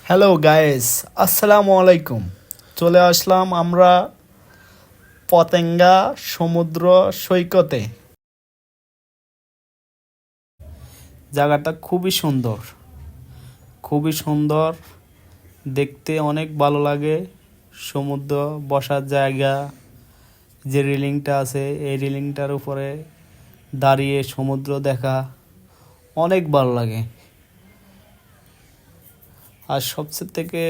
Hello guys, আসসালামু আলাইকুম। চলে আসলাম আমরা পতেঙ্গা সমুদ্র সৈকতে। জায়গাটা খুবই সুন্দর, খুবই সুন্দর, দেখতে অনেক ভালো লাগে। সমুদ্র, বসার জায়গা, যে রেলিংটা আছে এই রেলিংটার উপরে দাঁড়িয়ে সমুদ্র দেখা অনেক ভালো লাগে। আর সবচেয়ে থেকে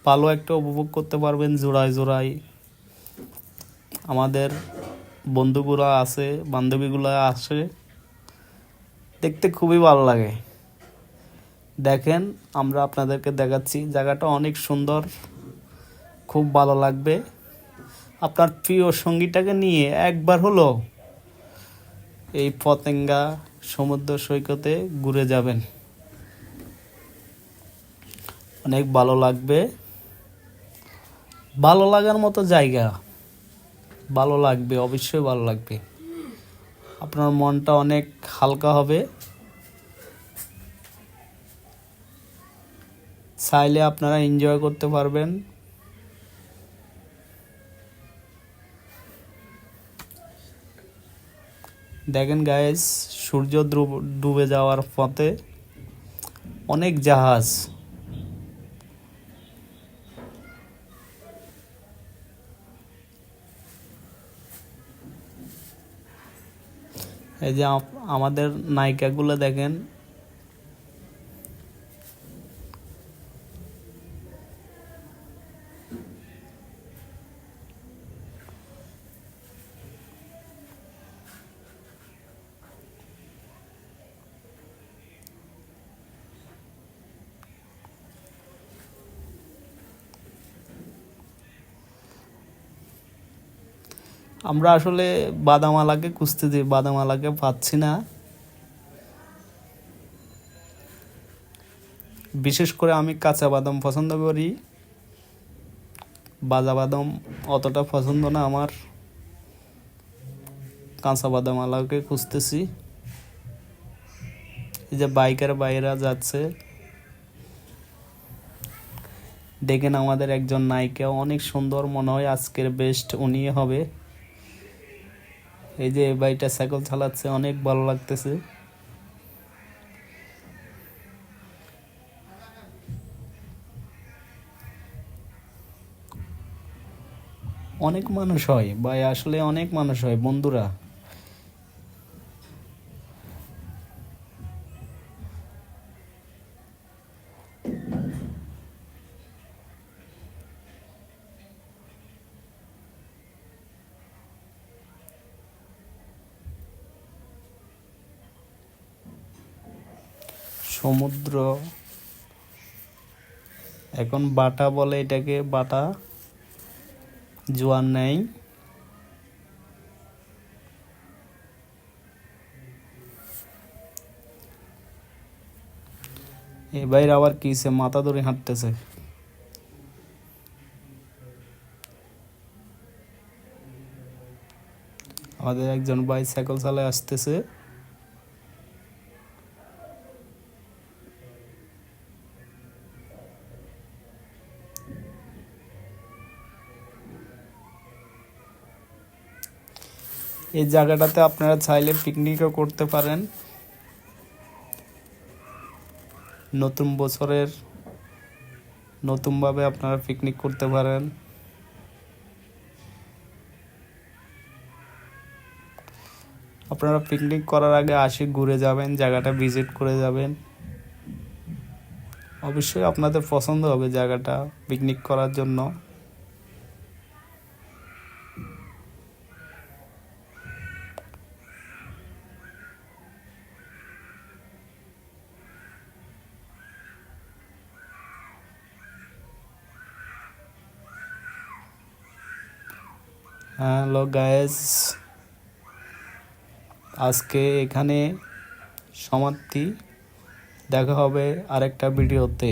ভালো একটা উপভোগ করতে পারবেন জোড়ায় জোড়ায়। আমাদের বন্ধুগুলো আছে, বান্ধবীগুলো আসে, দেখতে খুবই ভালো লাগে। দেখেন, আমরা আপনাদেরকে দেখাচ্ছি, জায়গাটা অনেক সুন্দর, খুব ভালো লাগবে। আপনার প্রিয় সঙ্গীটাকে নিয়ে একবার হলো এই পতেঙ্গা সমুদ্র সৈকতে ঘুরে যাবেন, অনেক ভালো লাগবে। ভালো লাগার মতো জায়গা, ভালো লাগবে, অবশ্যই ভালো লাগবে। আপনার মনটা অনেক হালকা হবে। চাইলে আপনারা এনজয় করতে পারবেন। দেখেন গাইস, সূর্য ডুবে যাওয়ার পথে অনেক জাহাজ। এই যে আমাদের নায়িকাগুলো দেখেন, আমরা আসলে বাদামালাকে খুঁজতেছি, বাদামালাকে পাচ্ছি না। বিশেষ করে আমি কাঁচা বাদাম পছন্দ করি, ভাজা বাদাম অতটা পছন্দ না আমার। কাঁচা বাদামালাকে খুঁজতেছি। এই যে বাইকের বাইরা যাচ্ছে, দেখেন আমাদের একজন নায়িকা অনেক সুন্দর, মনে হয় আজকের বেস্ট উনি হবে। এই যে এই বাইকটা সাইকেল চালাচ্ছে, অনেক ভালো লাগতেছে। অনেক মানুষ হয় ভাই, আসলে অনেক মানুষ হয় বন্ধুরা। সমুদ্র এখন বাটা বলে এটাকে, বাটা, জোয়ার নেই। এই বাইরে আবার কিসে মাথা ধরে হাঁটতেছে। আমাদের একজন ভাই সাইকেল চালায় আসতেছে। এই জায়গাটাতে আপনারা চাইলে পিকনিকও করতে পারেন। নতুন বছরের নতুনভাবে আপনারা পিকনিক করতে পারেন। আপনারা পিকনিক করার আগে আসে ঘুরে যাবেন, জায়গাটা ভিজিট করে যাবেন। অবশ্যই আপনাদের পছন্দ হবে জায়গাটা পিকনিক করার জন্য। হ্যালো গাইস, আজকে এখানে সমাপ্তি। দেখা হবে আরেকটা ভিডিওতে।